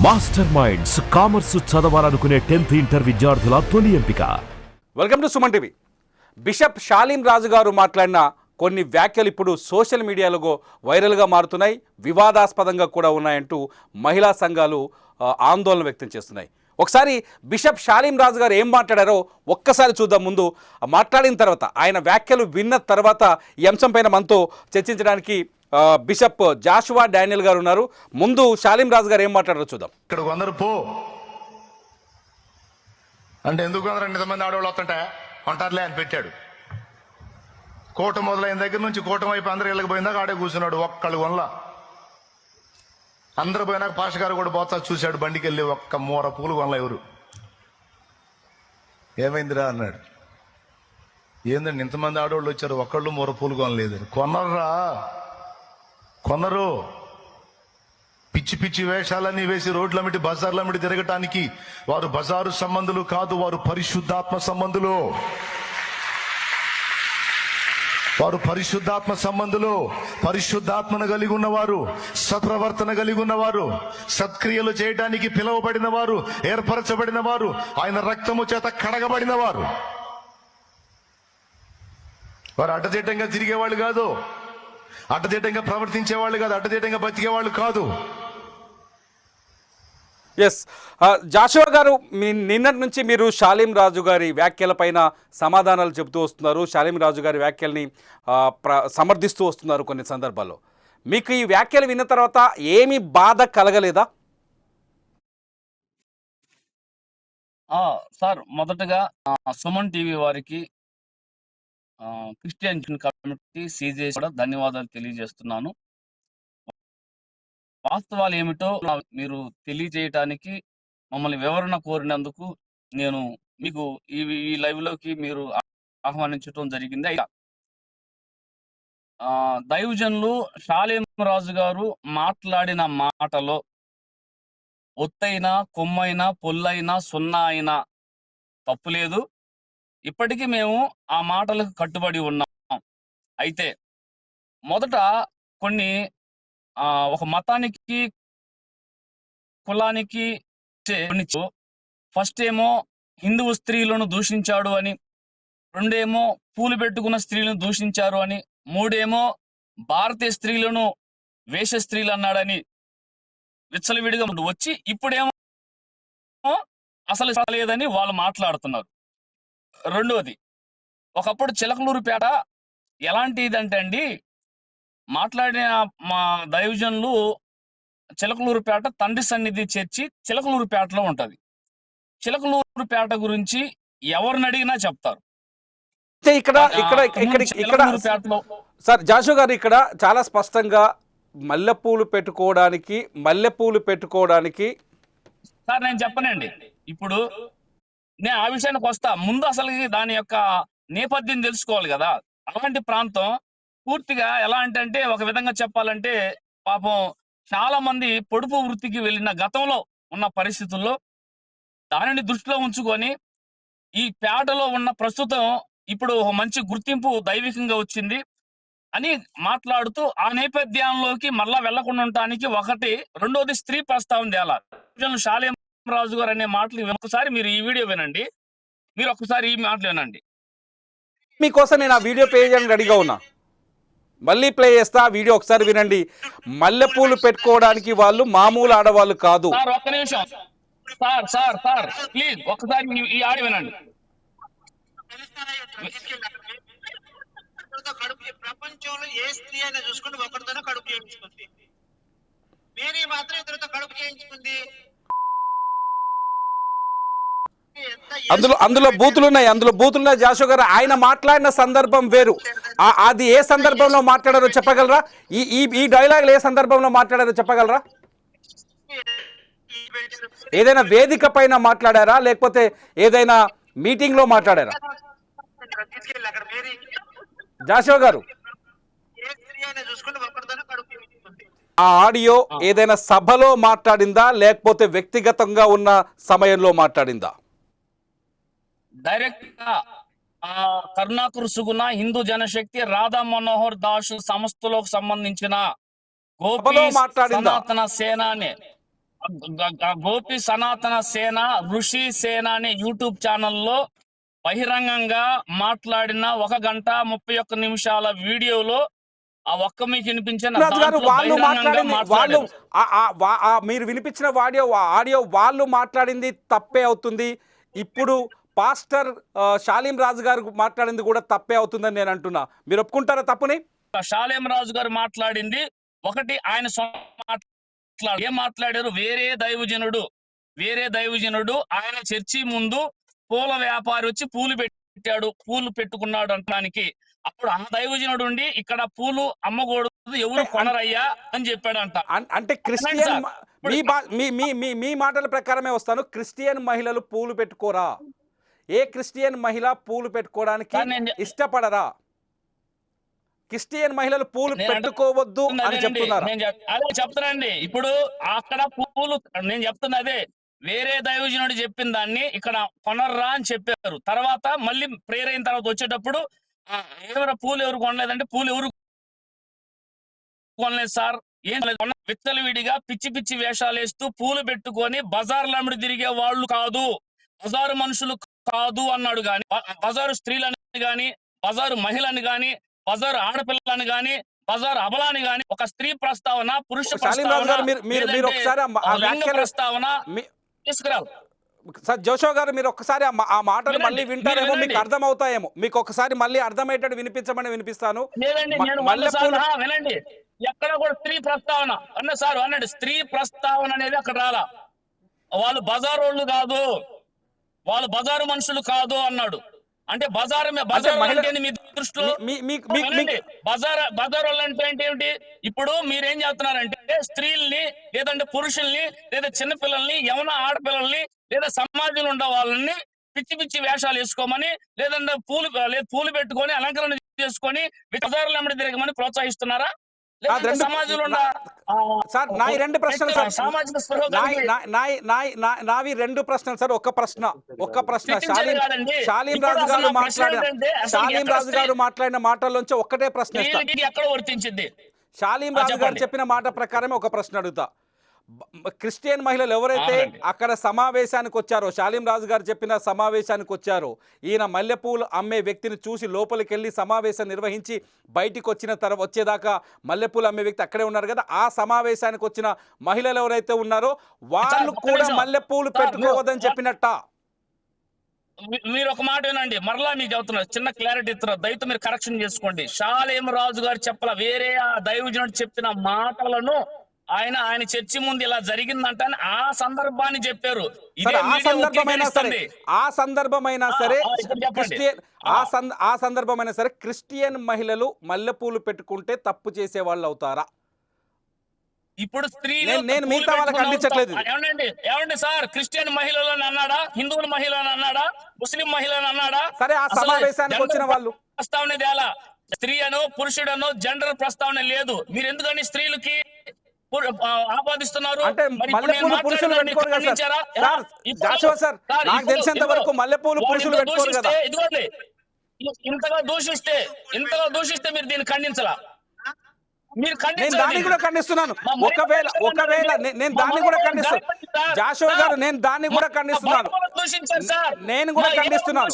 Master minds commerce చదవాలనుకునే 10th inter విద్యార్థుల తొలి ఎంపిక. Welcome to Suman TV. Bishop Shaleem Raju garu మాట్లాడిన కొన్ని వ్యాఖ్యలు ఇప్పుడు సోషల్ మీడియాలో వైరల్గా మారుతున్నాయి, వివాదాస్పదంగా కూడా ఉన్నాయంటూ మహిళా సంఘాలు ఆందోళన వ్యక్తం చేస్తున్నాయి. ఒకసారి బిషప్ షాలీం రాజు గారు ఏం మాట్లాడారో ఒక్కసారి చూద్దాం. ముందు మాట్లాడిన తర్వాత ఆయన వ్యాఖ్యలు విన్న తర్వాత ఈ అంశం పైన మనతో చర్చించడానికి బిషప్ జాషువా డానియల్ గారు ఉన్నారు. ముందు షాలీం రాజు గారు ఏం మాట్లాడారో చూద్దాం. ఇక్కడ కొందరు పో అంటే ఎందుకు కొందరు ఇంతమంది ఆడవాళ్ళు వస్తుంటే ఉంటారులే అని పెట్టాడు. కోట మొదలైన దగ్గర నుంచి కోట వైపు అందరు ఇళ్ళకి పోయిందాక ఆడే కూర్చున్నాడు. ఒక్కళ్ళు కొనలా. అందరు పోయినాక పాష గారు కూడా పోతా చూశాడు. బండికి వెళ్ళి ఒక్క మూర పూలు కొనలా. ఎవరు ఏమైందిరా అన్నాడు. ఏందండి ఇంతమంది ఆడవాళ్ళు వచ్చారు, ఒక్కళ్ళు మూర పూలు కొనలేదు. కొనర్రా, కొనరు. పిచ్చి పిచ్చి వేషాలన్నీ వేసి రోడ్లమిటి బజార్లమిటి తిరగటానికి వారు బజారు సంబంధులు కాదు, వారు పరిశుద్ధాత్మ సంబంధులు. వారు పరిశుద్ధాత్మ సంబంధులు. పరిశుద్ధాత్మను కలిగి ఉన్నవారు, సత్ప్రవర్తన కలిగి ఉన్నవారు, సత్క్రియలు చేయడానికి పిలువబడిన వారు, ఏర్పరచబడిన వారు, ఆయన రక్తము చేత కడగబడిన వారు. వారు అడ్డదిడ్డంగా తిరిగేవాళ్ళు కాదు, అడ్డదిడ్డంగా ప్రవర్తించేవాళ్ళు కాదు, అడ్డదిడ్డంగా బతికేవాళ్ళు కాదు. ఎస్, జాషువా గారు, నిన్నటి నుంచి మీరు షాలీం రాజు గారి వ్యాఖ్యలపైన సమాధానాలు చెబుతూ వస్తున్నారు. షాలీం రాజు గారి వ్యాఖ్యల్ని సమర్థిస్తూ వస్తున్నారు. కొన్ని సందర్భాల్లో మీకు ఈ వ్యాఖ్యలు విన్న తర్వాత ఏమి బాధ కలగలేదా? సార్, మొదటగా సుమన్ టీవీ వారికి, క్రిస్టియన్ కమ్యూనిటీ సీజే కూడా ధన్యవాదాలు తెలియజేస్తున్నాను. వాస్తవాలు ఏమిటో మీరు తెలియజేయటానికి మమ్మల్ని వివరణ కోరినందుకు నేను మీకు ఈ లైవ్ లోకి మీరు ఆహ్వానించడం జరిగింది. దైవజనులు షాలీం రాజు గారు మాట్లాడిన మాటలో ఒత్తైనా, కొమ్మైనా, పొల్లైనా, సున్నా అయినా తప్పులేదు. ఇప్పటికీ మేము ఆ మాటలకు కట్టుబడి ఉన్నాం. అయితే మొదట కొన్ని ఒక మతానికి, కులానికి ఫస్ట్ ఏమో హిందువు స్త్రీలను దూషించాడు అని, రెండేమో పూలు పెట్టుకున్న స్త్రీలను దూషించారు అని, మూడేమో భారతీయ స్త్రీలను వేష స్త్రీలు అన్నాడని విచ్చలవిడిగా వచ్చి ఇప్పుడేమో అసలు లేదని వాళ్ళు మాట్లాడుతున్నారు. రెండోది, ఒకప్పుడు చిలకలూరుపేట ఎలాంటిదంటే అండి, మాట్లాడిన మా దైవజనులు చిలకలూరుపేట తండ్రి సన్నిధి చర్చి చిలకలూరుపేటలో ఉంటది. చిలకలూరుపేట గురించి ఎవరిని అడిగినా చెప్తారు. సార్ జాషువా గారు, ఇక్కడ చాలా స్పష్టంగా మల్లెపూలు పెట్టుకోవడానికి సార్ నేను చెప్పనండి. ఇప్పుడు నేను ఆ విషయానికి వస్తా. ముందు అసలు దాని యొక్క నేపథ్యం తెలుసుకోవాలి కదా. అలాంటి ప్రాంతం పూర్తిగా ఎలా అంటే ఒక విధంగా చెప్పాలంటే పాపం చాలా మంది పొడుపు వృత్తికి వెళ్ళిన గతంలో ఉన్న పరిస్థితుల్లో దానిని దృష్టిలో ఉంచుకొని ఈ పేటలో ఉన్న ప్రస్తుతం ఇప్పుడు ఒక మంచి గుర్తింపు దైవికంగా వచ్చింది అని మాట్లాడుతూ ఆ నేపథ్యంలోకి మళ్ళా వెళ్లకుండా ఉండటానికి ఒకటి. రెండోది, స్త్రీ ప్రస్తావన తేలా. షాలీం రాజు గారు అనే మాటలు ఒకసారి మీరు ఈ వీడియో వినండి, మీరు ఒక్కసారి ఈ మాటలు వినండి. మీకోసం నేను ఆ వీడియో ప్లే చేయడానికి రెడీగా ఉన్నా. మళ్ళీ ప్లే చేస్తా, ఆ వీడియో ఒకసారి వినండి. మల్లెపూలు పెట్టుకోవడానికి వాళ్ళు మామూలు ఆడవాళ్ళు కాదు. సార్ ఒక్క నిమిషం సార్, సార్ సార్ ప్లీజ్ ఒక్కసారి ఈ ఆడియో వినండి. ప్రపంచంలో ఏ స్త్రీ అయినా చూసుకుంటే ఒకరితోనే కడుపు చేయించుకుంది. మేరీ మాత్రం ఇద్దరితో కడుపు చేయించుకుంది. అందులో బూతులున్నాయి జాషువా గారు. ఆయన మాట్లాడిన సందర్భం వేరు. అది ఏ సందర్భంలో మాట్లాడారో చెప్పగలరా? ఈ డైలాగులు ఏ సందర్భంలో మాట్లాడారో చెప్పగలరా? ఏదైనా వేదిక పైన మాట్లాడారా, లేకపోతే ఏదైనా మీటింగ్ లో మాట్లాడారా? జాషువా గారు, ఆ ఆడియో ఏదైనా సభలో మాట్లాడిందా, లేకపోతే వ్యక్తిగతంగా ఉన్న సమయంలో మాట్లాడిందా? డైరెక్ట్ గా కరుణాకర్ సుగుణ, హిందూ జనశక్తి, రాధా మనోహర్ దాస్ సంస్థలకు సంబంధించిన గోపి సనాతన సేనాని గోపి సనాతన సేన ఋషి సేన అనే యూట్యూబ్ ఛానల్లో బహిరంగంగా మాట్లాడిన 1 గంట 31 నిమిషాల వీడియోలో ఆ ఒక్క మీకు వినిపించిన రాజు గారు దాంట్లో వాళ్ళు బహిరంగంగా మాట్లాడింది వాళ్ళు మాట్లాడారు. మీరు వినిపించిన ఆడియో వాళ్ళు మాట్లాడింది తప్పే అవుతుంది. ఇప్పుడు పాస్టర్ షాలీం రాజు గారు మాట్లాడింది కూడా తప్పే అవుతుందని నేను అంటున్నా. మీరు ఒప్పుకుంటారా తప్పుని? షాలేం రాజు గారు మాట్లాడింది ఒకటి, ఆయన ఏం మాట్లాడారు, వేరే దైవజనుడు ఆయన చర్చి ముందు పూల వ్యాపారి వచ్చి పూలు పెట్టుకున్నాడు అంటానికి, అప్పుడు ఆ దైవజనుడు ఉండి ఇక్కడ పూలు అమ్మకూడదు, ఎవరు కొనరయ్యా అని చెప్పాడంట. అంటే క్రిస్టియన్ మీ మాటల ప్రకారమే వస్తాను. క్రిస్టియన్ మహిళలు పూలు పెట్టుకోరా? ఏ క్రిస్టియన్ మహిళ పూలు పెట్టుకోవడానికి ఇష్టపడరా? క్రిస్టియన్ మహిళలు పూలు పెట్టుకోవద్దు అని చెప్తున్నారు. అదే చెప్తానండి. ఇప్పుడు అక్కడ పూలు నేను చెప్తున్నదే, వేరే దైవజనుడు చెప్పిన దాన్ని ఇక్కడ కొనర్రా అని చెప్పారు. తర్వాత మళ్ళీ ప్రేయర్ అయిన తర్వాత వచ్చేటప్పుడు పూలు ఎవరు కొనలేదంటే, పూలు ఎవరు కొనలేదు సార్, ఏం లేదు, విచ్చలవిడిగా పిచ్చి వేషాలు వేస్తూ పూలు పెట్టుకొని బజార్లు అమ్ముడు తిరిగే వాళ్ళు కాదు, బజారు మనుషులు కాదు అన్నాడు. గాని బజారు స్త్రీలని గాని, బజారు మహిళని గాని, బజారు ఆడపిల్లని గాని, బజారు అబలాని గాని, ఒక స్త్రీ ప్రస్తావన, పురుష ప్రస్తావన తీసుకురావు. సార్ జోషో గారు, మీరు ఒక్కసారి ఆ మాటలు మళ్ళీ వింటారేమో, మీకు అర్థమవుతాయేమో. మీకు ఒక్కసారి మళ్ళీ అర్థమయ్యేటట్టు వినిపించమని వినండి. ఎక్కడ కూడా స్త్రీ ప్రస్తావన అన్నాడు. స్త్రీ ప్రస్తావన అనేది అక్కడ రాలా. వాళ్ళు బజారు వాళ్ళు కాదు, వాళ్ళు బజారు మనుషులు కాదు అన్నాడు. అంటే బజారు అంటే మీ దృష్టిలో బజారు అంటే ఏంటి? ఇప్పుడు మీరేం చేస్తున్నారంటే పూర్షుల్ని లేదంటే పురుషుల్ని లేదా చిన్నపిల్లల్ని, యవన ఆడపిల్లల్ని లేదా సమాజంలో ఉండే వాళ్ళని పిచ్చి వేషాలు వేసుకోమని, లేదంటే పూలు పెట్టుకొని అలంకరణ చేసుకొని బజార్లు అమ్మడి తిరగమని ప్రోత్సహిస్తున్నారా? సమాజంలో సార్ నావి 2 ప్రశ్నలు సార్. నావి 2 ప్రశ్నలు సార్. ఒక ప్రశ్న షాలీం రాజు గారు మాట్లాడిన మాటల్లోంచి ఒక్కటే ప్రశ్న. ఎక్కడ వర్తించింది? షాలీం రాజు గారు చెప్పిన మాట ప్రకారమే ఒక ప్రశ్న అడుగుతా. క్రిస్టియన్ మహిళలు ఎవరైతే అక్కడ సమావేశానికి వచ్చారో, షాలీం రాజు గారు చెప్పిన సమావేశానికి వచ్చారో, ఈయన మల్లెపూలు అమ్మే వ్యక్తిని చూసి లోపలికి వెళ్ళి సమావేశం నిర్వహించి బయటికి వచ్చిన తర్వాత వచ్చేదాకా మల్లెపూలు అమ్మే వ్యక్తి అక్కడే ఉన్నారు కదా, ఆ సమావేశానికి వచ్చిన మహిళలు ఎవరైతే ఉన్నారో వాళ్ళు కూడా మల్లెపూలు పెట్టుకోవద్దని చెప్పినట్ట? మీరు ఒక మాట వినండి, మరలా మీకు చెబుతున్నారు, చిన్న క్లారిటీ ఇస్తున్నారు, దయతో మీరు కరెక్షన్ చేసుకోండి. షాలేం రాజు గారు చెప్పల, వేరే ఆ దైవజనుడు చెప్పిన మాటలను ఆయన చర్చి ముందు ఇలా జరిగిందంట ఆ సందర్భాన్ని చెప్పారు. ఆ సందర్భమైనా సరే క్రిస్టియన్ మహిళలు మల్లెపూలు పెట్టుకుంటే తప్పు చేసే వాళ్ళు అవుతారా? ఇప్పుడు స్త్రీలు నేను మిగతా వాళ్ళకి ఖండించట్లేదు. ఏమండి సార్, క్రిస్టియన్ మహిళలను అన్నాడా, హిందువుల మహిళలను అన్నాడా, ముస్లిం మహిళలను అన్నాడా? సరే, ఆ సమావేశానికి వచ్చిన వాళ్ళు ప్రస్తావన తేలా. స్త్రీ అనో పురుషుడనో జెండర్ ప్రస్తావన లేదు. మీరు ఎందుకని స్త్రీలకి ఆపాదిస్తున్నారు? అంటే మల్లెపూలు పురుషులు పెట్టుకోరు కదా సార్? జాషువా సార్, నాకు తెలిసినంత వరకు మల్లెపూలు పురుషులు పెట్టుకోరు కదా. ఇదిగోండి, ఇంతగా దూషిస్తే మీరు దీన్ని ఖండించలా? నేను దాన్ని కూడా ఖండిస్తున్నాను. ఒకవేళ నేను దాన్ని కూడా ఖండిస్తున్నాను. జాషువా గారు, నేను దాన్ని కూడా ఖండిస్తున్నాను. నేను కూడా ఖండిస్తున్నాను.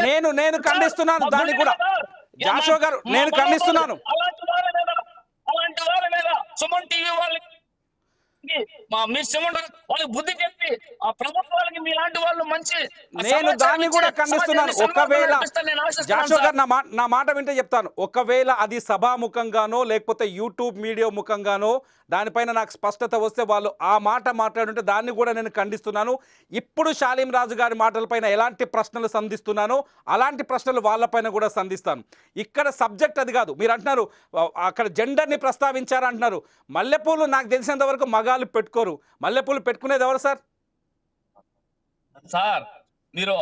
నేను ఖండిస్తున్నాను దాన్ని కూడా. జాషువా గారు, నేను ఖండిస్తున్నాను. అలాంటి వాళ్ళ మీద సుమన్ టీవీ వాళ్ళకి వాళ్ళకి బుద్ధి చెప్పి ఆ ప్రభుత్వాలకి మీలాంటి వాళ్ళు మంచి, నేను దాన్ని కూడా ఖండిస్తున్నాను. ఒకవేళ జాషువా గారు నా మాట వింటే చెప్తాను, ఒకవేళ అది సభాముఖంగానో లేకపోతే యూట్యూబ్ మీడియా ముఖంగానో దానిపైన నాకు స్పష్టత వస్తే వాళ్ళు ఆ మాట మాట్లాడుంటే దాన్ని కూడా నేను ఖండిస్తున్నాను. ఇప్పుడు షాలీం రాజు గారి మాటలపైన ఎలాంటి ప్రశ్నలు సంధిస్తున్నానో అలాంటి ప్రశ్నలు వాళ్ళపైన కూడా సంధిస్తాను. ఇక్కడ సబ్జెక్ట్ అది కాదు. మీరు అంటున్నారు అక్కడ జెండర్ని ప్రస్తావించారా అంటున్నారు. మల్లెపూలు నాకు తెలిసినంత వరకు మగాళ్ళు పెట్టుకోరు. మల్లెపూలు పెట్టుకునేది ఎవరు సార్? మీరు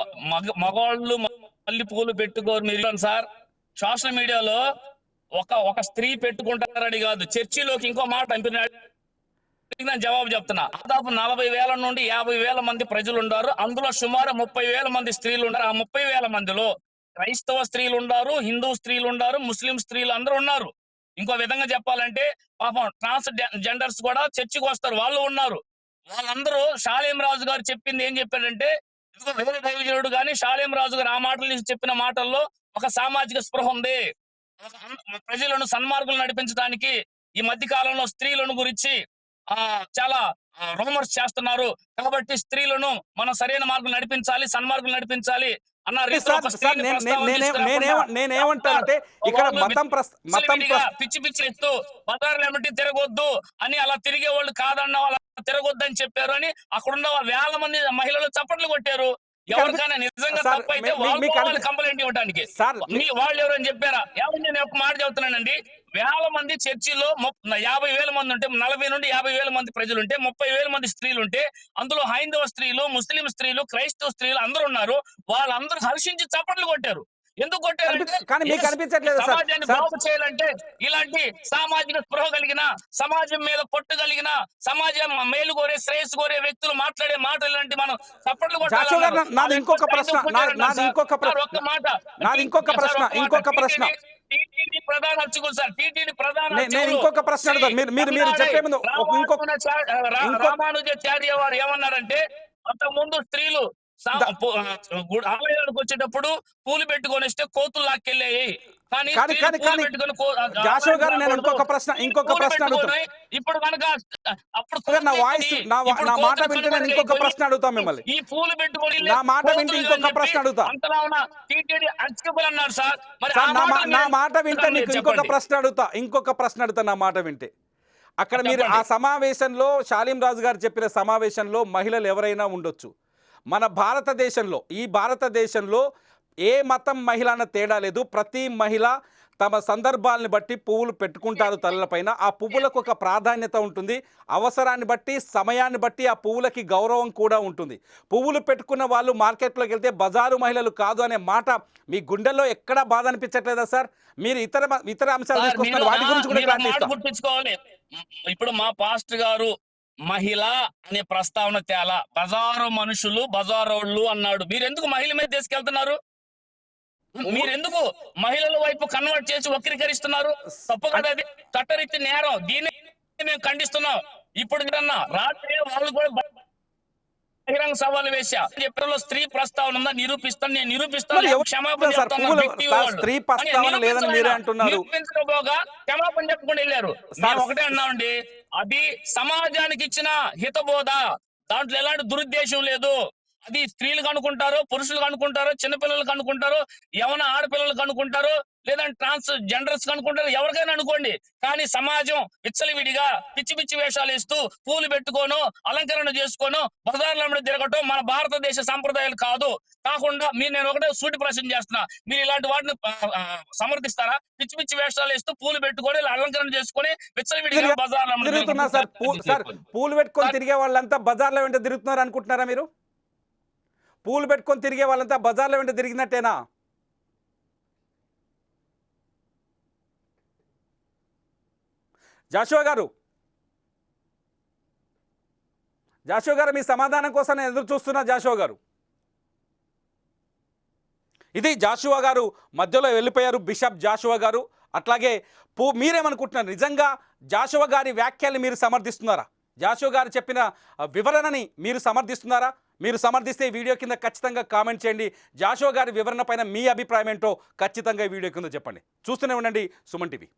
మగవాళ్ళు మల్లెపూలు పెట్టుకోరు మీరు సార్. సోషల్ మీడియాలో ఒక స్త్రీ పెట్టుకుంటారని కాదు, చర్చిలోకి ఇంకో మాట నేను జవాబు చెప్తున్నా. దాదాపు 40,000 నుండి 50,000 మంది ప్రజలు ఉన్నారు. అందులో సుమారు 30,000 మంది స్త్రీలు ఉన్నారు. ఆ 30,000 మందిలో క్రైస్తవ స్త్రీలు ఉన్నారు, హిందూ స్త్రీలు ఉన్నారు, ముస్లిం స్త్రీలు అందరూ ఉన్నారు. ఇంకో విధంగా చెప్పాలంటే పాపం ట్రాన్స్ జెండర్స్ కూడా చర్చికి వస్తారు, వాళ్ళు ఉన్నారు. వాళ్ళందరూ షాలేం రాజు గారు చెప్పింది ఏం చెప్పాడంటే, ఇదిగో వేరే దైవజనుడు కానీ షాలేం రాజు గారు ఆ మాటలు చెప్పిన మాటల్లో ఒక సామాజిక స్పృహ ఉంది. ప్రజలను సన్మార్గులు నడిపించడానికి ఈ మధ్య కాలంలో స్త్రీలను గురించి చాలా రూమర్స్ చేస్తున్నారు. కాబట్టి స్త్రీలను మనం సరైన మార్గం నడిపించాలి, సన్మార్గులు నడిపించాలి అన్న రీతిలో ఒక స్త్రీని ప్రస్తావన తీసుకురాకుండా నేనేమంటానంటే ఇక్కడ మతం పిచ్చి పిచ్చి ఎత్తు బజార్లు ఏమిటి తిరగొద్దు అని అలా తిరిగే వాళ్ళు కాదన్న వాళ్ళ తిరగొద్దని చెప్పారు అని అక్కడున్న వేల మంది మహిళలు చప్పట్లు కొట్టారు. ఎవరికైనా నిజంగా తప్పైతే వాళ్ళు కంప్లైంట్ ఇవ్వడానికి వాళ్ళు ఎవరని చెప్పారా? ఏమని నేను ఒక మాట చెబుతున్నానండి, వేల మంది చర్చిలో 50,000 మంది ఉంటే 40 నుండి 50,000 మంది ప్రజలుంటే 30,000 మంది స్త్రీలుంటే అందులో హైందవ స్త్రీలు, ముస్లిం స్త్రీలు, క్రైస్తవ స్త్రీలు అందరూ ఉన్నారు. వాళ్ళందరూ హర్షించి చప్పట్లు కొట్టారు. ఎందుకు కొట్టారంటే సమాజాన్ని బాగు చేయాలంటే ఇలాంటి సామాజిక స్పృహ కలిగిన, సమాజం మీద పట్టు కలిగిన, సమాజం మేలు కోరే, శ్రేయస్సు కోరే వ్యక్తులు మాట్లాడే మాటలు ఇలాంటి మనం చప్పట్లు కొట్టాలి. ఇంకొక ప్రశ్న ప్రధాన అర్చకులు సార్, టీటీడీ ప్రధాన నేను ఇంకొక ప్రశ్న అడుగుతాను. మీరు చెప్పే ముందు రామానుజాచార్య వారు ఏమన్నారంటే, అంతకుముందు స్త్రీలు ఆలయానికి వచ్చేటప్పుడు పూలు పెట్టుకొని వస్తే కోతులు లాక్కెళ్ళాయి. జాషువా గారు నేను ఇంకొక ప్రశ్న అడుగుతాను. ఇప్పుడు కనుక నా మాట వింటే నేను ఇంకొక ప్రశ్న అడుగుతాను మిమ్మల్ని. ఈ పూలు పెట్టుకొని నా మాట వింటే ఇంకొక ప్రశ్న అడుగుతా. అంతలా ఉన్న టీటీడీ అర్చకులు అన్నారు సార్. నా మాట వింటే మీకు ఇంకొక ప్రశ్న అడుగుతా. నా మాట వింటే అక్కడ మీరు ఆ సమావేశంలో షాలీం రాజు గారు చెప్పిన సమావేశంలో మహిళలు ఎవరైనా ఉండొచ్చు. మన భారతదేశంలో ఏ మతం మహిళన తేడా లేదు. ప్రతి మహిళ తమ సందర్భాలను బట్టి పువ్వులు పెట్టుకుంటారు తలలపైన. ఆ పువ్వులకు ఒక ప్రాధాన్యత ఉంటుంది. అవసరాన్ని బట్టి, సమయాన్ని బట్టి ఆ పువ్వులకి గౌరవం కూడా ఉంటుంది. పువ్వులు పెట్టుకున్న వాళ్ళు మార్కెట్లోకి వెళ్తే బజారు మహిళలు కాదు అనే మాట మీ గుండెల్లో ఎక్కడా బాధ అనిపించట్లేదా సార్? మీరు ఇతర అంశాలు తీసుకొస్తారు, వాటి గురించి కూడా గుర్తించుకోవాలి. ఇప్పుడు మా పాస్టర్ గారు మహిళ అనే ప్రస్తావన తేలా, బజారు మనుషులు బజారోళ్ళు అన్నాడు. మీరెందుకు మహిళ మీద తీసుకెళ్తున్నారు? మీరెందుకు మహిళల వైపు కన్వర్ట్ చేసి వక్రీకరిస్తున్నారు? తప్పు కదా, అది చట్టరీత్యా నేరం. దీన్ని మేము ఖండిస్తున్నాం. ఇప్పుడు రాత్రి వాళ్ళు కూడా బహిరంగ సవాలు వేశా, చెప్పడంలో స్త్రీ ప్రస్తావన ఉందా నిరూపిస్తాను, నేను నిరూపిస్తాను, క్షమాపణ నిరూపించకపోగా క్షమాపణ చెప్పకుండా వెళ్ళారు. మేము ఒకటే అన్నామండి, అది సమాజానికి ఇచ్చిన హితబోధ, దాంట్లో ఎలాంటి దురుద్దేశం లేదు. అది స్త్రీలకు అనుకుంటారో, పురుషులకు అనుకుంటారో, చిన్నపిల్లలకు అనుకుంటారో, యవన ఆడపిల్లలకు అనుకుంటారో, లేదంటే ట్రాన్స్ జెండర్స్ అనుకుంటారో, ఎవరికైనా అనుకోండి. కానీ సమాజం విచ్చలవిడిగా పిచ్చి పిచ్చి వేషాలు వేస్తూ పూలు పెట్టుకోను, అలంకరణ చేసుకోను, బజార్ల తిరగటం మన భారతదేశ సంప్రదాయాలు కాకుండా నేను ఒకటే సూటి ప్రశ్న చేస్తున్నా, మీరు ఇలాంటి వాటిని సమర్థిస్తారా? పిచ్చి పిచ్చి వేషాలు వేస్తూ పూలు పెట్టుకొని అలంకరణ చేసుకొని విచ్చలవిడిగా బజార్ల తిరుగుతున్నారు సార్. పూలు పెట్టుకొని తిరిగే వాళ్ళంతా బజార్ల వెంట తిరుగుతున్నారు అనుకుంటున్నారా మీరు? పూలు పెట్టుకొని తిరిగే వాళ్ళంతా బజార్ల వెంట తిరిగినట్టేనా? జాషువా గారు మీ సమాధానం కోసం నేను ఎదురు చూస్తున్నా. జాషువా గారు, ఇది జాషువా గారు మధ్యలో వెళ్ళిపోయారు, బిషప్ జాషువా గారు. అట్లాగే మీరేమనుకుంటున్నారు? నిజంగా జాషువా గారి వ్యాఖ్యల్ని మీరు సమర్థిస్తున్నారా? జాషువా గారు చెప్పిన వివరణని మీరు సమర్థిస్తున్నారా? మీరు సమర్థిస్తే ఈ వీడియో కింద ఖచ్చితంగా కామెంట్ చేయండి. జాషువా గారి వివరణ పైన మీ అభిప్రాయం ఏంటో ఖచ్చితంగా ఈ వీడియో కింద చెప్పండి. చూస్తూనే ఉండండి సుమన్ టీవీ.